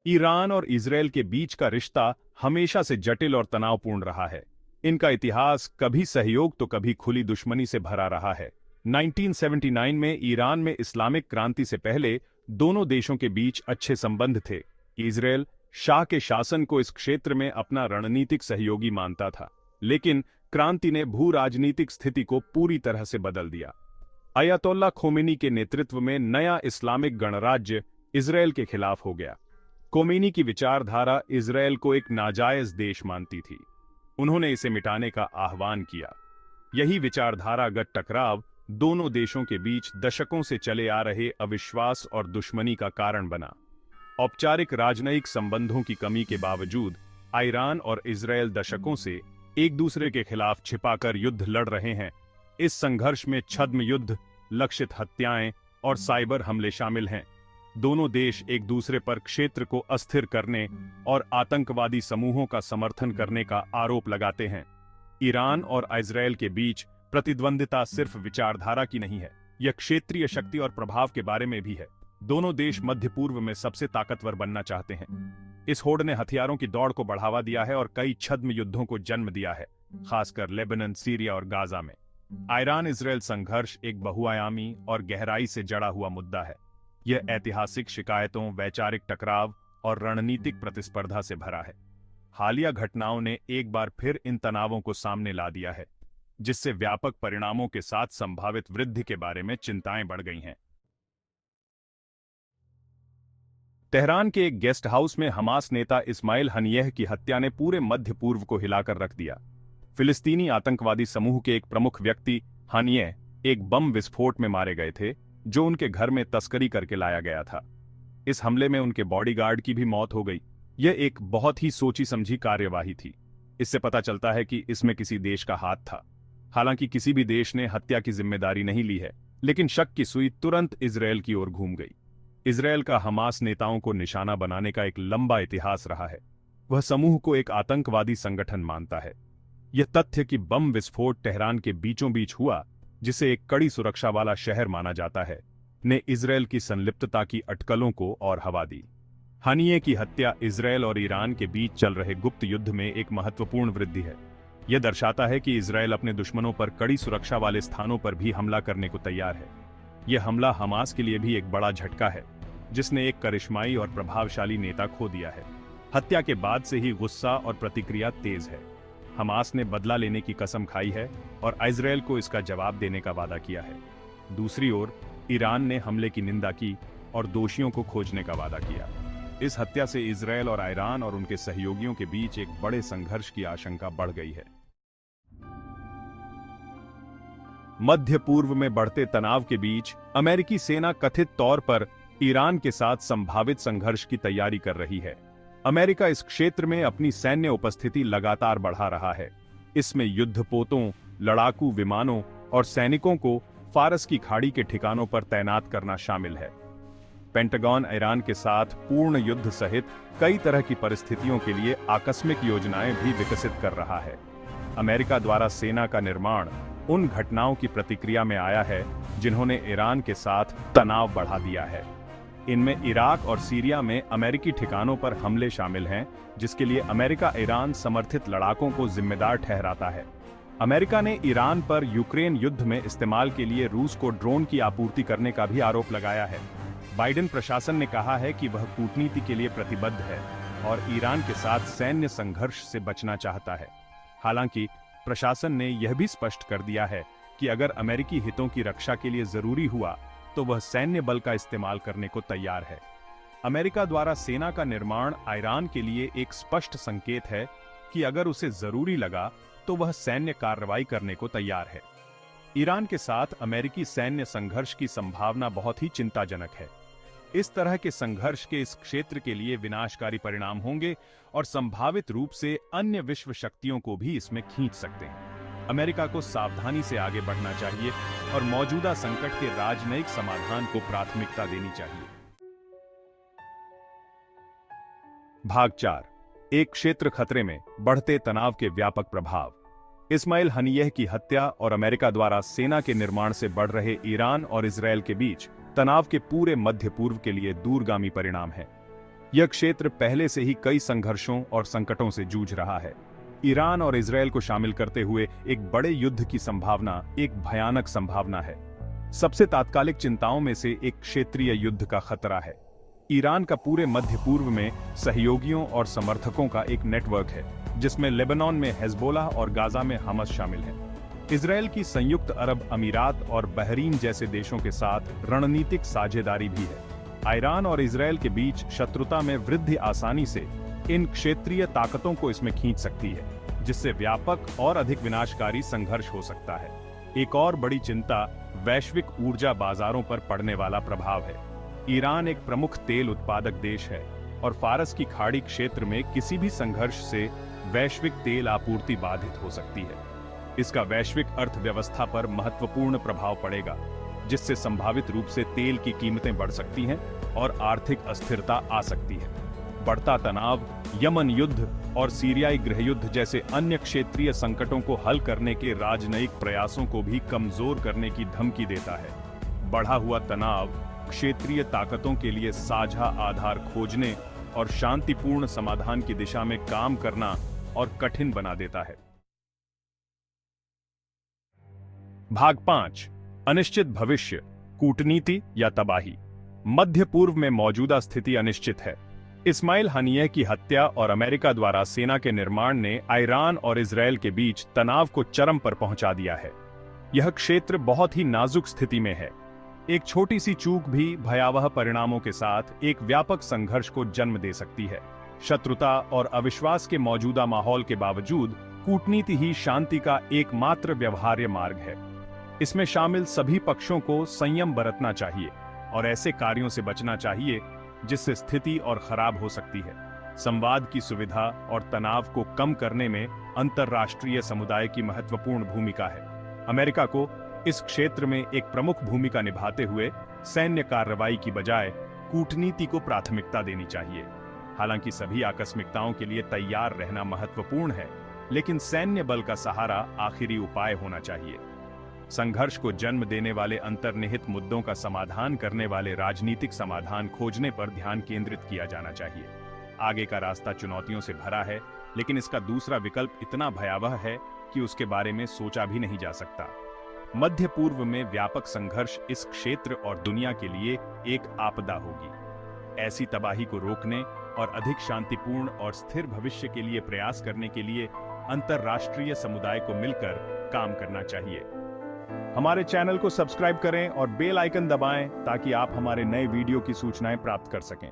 Iran और Israel के बीच का रिश्ता हमेशा से जटिल और तनावपूर्ण रहा है। इनका इतिहास कभी सहयोग तो कभी खुली दुश्मनी से भरा रहा है। 1979 में ईरान में इस्लामिक क्रांति से पहले दोनों देशों के बीच अच्छे संबंध थे। इजरायल शाह के शासन को इस क्षेत्र में अपना रणनीतिक सहयोगी मानता था, लेकिन क्रांति ने भू राजनीतिक स्थिति को पूरी तरह से बदल दिया। अयतोल्ला खोमेनी के नेतृत्व में नया इस्लामिक गणराज्य इजरायल के खिलाफ हो गया। खोमेनी की विचारधारा इजरायल को एक नाजायज देश मानती थी। उन्होंने इसे मिटाने का आह्वान किया। यही विचारधारागत टकराव दोनों देशों के बीच दशकों से चले आ रहे अविश्वास और दुश्मनी का कारण बना। औपचारिक राजनयिक संबंधों की कमी के बावजूद ईरान और इजरायल दशकों से एक दूसरे के खिलाफ छिपाकर युद्ध लड़ रहे हैं। इस संघर्ष में छद्म युद्ध, लक्षित हत्याएं और साइबर हमले शामिल हैं। दोनों देश एक दूसरे पर क्षेत्र को अस्थिर करने और आतंकवादी समूहों का समर्थन करने का आरोप लगाते हैं। ईरान और इजरायल के बीच प्रतिद्वंदिता सिर्फ विचारधारा की नहीं है, यह क्षेत्रीय शक्ति और प्रभाव के बारे में भी है। दोनों देश मध्य पूर्व में सबसे ताकतवर बनना चाहते हैं। इस होड़ ने हथियारों की दौड़ को बढ़ावा दिया है और कई छद्म युद्धों को जन्म दिया है, खासकर लेबनान, सीरिया और गाजा में। ईरान इजरायल संघर्ष एक बहुआयामी और गहराई से जड़ा हुआ मुद्दा है। यह ऐतिहासिक शिकायतों, वैचारिक टकराव और रणनीतिक प्रतिस्पर्धा से भरा है। हालिया घटनाओं ने एक बार फिर इन तनावों को सामने ला दिया है, जिससे व्यापक परिणामों के साथ संभावित वृद्धि के बारे में चिंताएं बढ़ गई हैं। तेहरान के एक गेस्ट हाउस में हमास नेता इस्माइल हनियह की हत्या ने पूरे मध्य पूर्व को हिलाकर रख दिया। फिलिस्तीनी आतंकवादी समूह के एक प्रमुख व्यक्ति हनियह एक बम विस्फोट में मारे गए थे, जो उनके घर में तस्करी करके लाया गया था। इस हमले में उनके बॉडीगार्ड की भी मौत हो गई। यह एक बहुत ही सोची समझी कार्यवाही थी। इससे पता चलता है कि इसमें किसी देश का हाथ था। हालांकि किसी भी देश ने हत्या की जिम्मेदारी नहीं ली है, लेकिन शक की सुई तुरंत इजरायल की ओर घूम गई। इजरायल का हमास नेताओं को निशाना बनाने का एक लंबा इतिहास रहा है। वह समूह को एक आतंकवादी संगठन मानता है। यह तथ्य कि बम विस्फोट तेहरान के बीचों बीच हुआ, जिसे एक कड़ी सुरक्षा वाला शहर माना जाता है, ने इजरायल की संलिप्तता की अटकलों को और हवा दी। हनिये की हत्या इजरायल और ईरान के बीच चल रहे गुप्त युद्ध में एक महत्वपूर्ण वृद्धि है। यह दर्शाता है कि इजरायल अपने दुश्मनों पर कड़ी सुरक्षा वाले स्थानों पर भी हमला करने को तैयार है। यह हमला हमास के लिए भी एक बड़ा झटका है, जिसने एक करिश्माई और प्रभावशाली नेता खो दिया है। हत्या के बाद से ही गुस्सा और प्रतिक्रिया तेज है। हमास ने बदला लेने की कसम खाई है और इजरायल को इसका जवाब देने का वादा किया है। दूसरी ओर ईरान ने हमले की निंदा की और दोषियों को खोजने का वादा किया। इस हत्या से इजरायल और ईरान और उनके सहयोगियों के बीच एक बड़े संघर्ष की आशंका बढ़ गई है। मध्य पूर्व में बढ़ते तनाव के बीच अमेरिकी सेना कथित तौर पर ईरान के साथ संभावित संघर्ष की तैयारी कर रही है। अमेरिका इस क्षेत्र में अपनी सैन्य उपस्थिति लगातार बढ़ा रहा है। इसमें युद्धपोतों, लड़ाकू विमानों और सैनिकों को फारस की खाड़ी के ठिकानों पर तैनात करना शामिल है। पेंटागन ईरान के साथ पूर्ण युद्ध सहित कई तरह की परिस्थितियों के लिए आकस्मिक योजनाएं भी विकसित कर रहा है। अमेरिका द्वारा सेना का निर्माण उन घटनाओं की प्रतिक्रिया में आया है जिन्होंने ईरान के साथ तनाव बढ़ा दिया है। इनमें इराक और सीरिया में अमेरिकी ठिकानों पर हमले शामिल हैं, जिसके लिए अमेरिका ईरान समर्थित लड़ाकों को जिम्मेदार ठहराता है। अमेरिका ने ईरान पर यूक्रेन युद्ध में इस्तेमाल के लिए रूस को ड्रोन की आपूर्ति करने का भी आरोप लगाया है। बाइडेन प्रशासन ने कहा है कि वह कूटनीति के लिए प्रतिबद्ध है और ईरान के साथ सैन्य संघर्ष से बचना चाहता है। हालांकि प्रशासन ने यह भी स्पष्ट कर दिया है कि अगर अमेरिकी हितों की रक्षा के लिए जरूरी हुआ तो वह सैन्य बल का इस्तेमाल करने को तैयार है। अमेरिका द्वारा सेना का निर्माण ईरान के लिए एक स्पष्ट संकेत है कि अगर उसे जरूरी लगा तो वह सैन्य कार्रवाई करने को तैयार है। ईरान के साथ अमेरिकी सैन्य संघर्ष की संभावना बहुत ही चिंताजनक है। इस तरह के संघर्ष के इस क्षेत्र के लिए विनाशकारी परिणाम होंगे और संभावित रूप से अन्य विश्व शक्तियों को भी इसमें खींच सकते हैं। अमेरिका को सावधानी से आगे बढ़ना चाहिए और मौजूदा संकट के राजनयिक समाधान को प्राथमिकता देनी चाहिए। भाग 4, एक क्षेत्र खतरे में, बढ़ते तनाव के व्यापक प्रभाव। इस्माइल हनियह की हत्या और अमेरिका द्वारा सेना के निर्माण से बढ़ रहे ईरान और इजरायल के बीच तनाव के पूरे मध्य पूर्व के लिए दूरगामी परिणाम है। यह क्षेत्र पहले से ही कई संघर्षों और संकटों से जूझ रहा है। ईरान और इजरायल को शामिल करते हुए एक बड़े युद्ध की संभावना एक भयानक संभावना है। सबसे तात्कालिक चिंताओं में से एक क्षेत्रीय युद्ध का खतरा है। ईरान का पूरे मध्य पूर्व में सहयोगियों और समर्थकों का एक नेटवर्क है, जिसमें लेबनान में हिजबुल्लाह और गाजा में हमास शामिल है। इजरायल की संयुक्त अरब अमीरात और बहरीन जैसे देशों के साथ रणनीतिक साझेदारी भी है। ईरान और इजरायल के बीच शत्रुता में वृद्धि आसानी से इन क्षेत्रीय ताकतों को इसमें खींच सकती है, जिससे व्यापक और अधिक विनाशकारी संघर्ष हो सकता है। एक और बड़ी चिंता वैश्विक ऊर्जा बाजारों पर पड़ने वाला प्रभाव है। ईरान एक प्रमुख तेल उत्पादक देश है और फारस की खाड़ी क्षेत्र में किसी भी संघर्ष से वैश्विक तेल आपूर्ति बाधित हो सकती है। इसका वैश्विक अर्थव्यवस्था पर महत्वपूर्ण प्रभाव पड़ेगा, जिससे संभावित रूप से तेल की कीमतें बढ़ सकती हैं और आर्थिक अस्थिरता आ सकती है। बढ़ता तनाव यमन युद्ध और सीरियाई गृहयुद्ध जैसे अन्य क्षेत्रीय संकटों को हल करने के राजनयिक प्रयासों को भी कमजोर करने की धमकी देता है। बढ़ा हुआ तनाव क्षेत्रीय ताकतों के लिए साझा आधार खोजने और शांतिपूर्ण समाधान की दिशा में काम करना और कठिन बना देता है। भाग 5, अनिश्चित भविष्य, कूटनीति या तबाही। मध्य पूर्व में मौजूदा स्थिति अनिश्चित है। इस्माइल हनियह की हत्या और अमेरिका द्वारा सेना के निर्माण ने ईरान और इजरायल के बीच तनाव को चरम पर पहुंचा दिया है। यह क्षेत्र बहुत ही नाजुक स्थिति में है। एक छोटी सी चूक भी भयावह परिणामों के साथ एक व्यापक संघर्ष को जन्म दे सकती है। शत्रुता और अविश्वास के मौजूदा माहौल के बावजूद कूटनीति ही शांति का एकमात्र व्यवहार्य मार्ग है। इसमें शामिल सभी पक्षों को संयम बरतना चाहिए और ऐसे कार्यों से बचना चाहिए जिससे स्थिति और खराब हो सकती है। संवाद की सुविधा और तनाव को कम करने में अंतर्राष्ट्रीय समुदाय की महत्वपूर्ण भूमिका है। अमेरिका को इस क्षेत्र में एक प्रमुख भूमिका निभाते हुए सैन्य कार्रवाई की बजाय कूटनीति को प्राथमिकता देनी चाहिए। हालांकि सभी आकस्मिकताओं के लिए तैयार रहना महत्वपूर्ण है, लेकिन सैन्य बल का सहारा आखिरी उपाय होना चाहिए। संघर्ष को जन्म देने वाले अंतर्निहित मुद्दों का समाधान करने वाले राजनीतिक समाधान खोजने पर ध्यान केंद्रित किया जाना चाहिए। आगे का रास्ता चुनौतियों से भरा है, लेकिन इसका दूसरा विकल्प इतना भयावह है कि उसके बारे में सोचा भी नहीं जा सकता। मध्य पूर्व में व्यापक संघर्ष इस क्षेत्र और दुनिया के लिए एक आपदा होगी। ऐसी तबाही को रोकने और अधिक शांतिपूर्ण और स्थिर भविष्य के लिए प्रयास करने के लिए अंतर्राष्ट्रीय समुदाय को मिलकर काम करना चाहिए। हमारे चैनल को सब्सक्राइब करें और बेल आइकन दबाएं ताकि आप हमारे नए वीडियो की सूचनाएं प्राप्त कर सकें।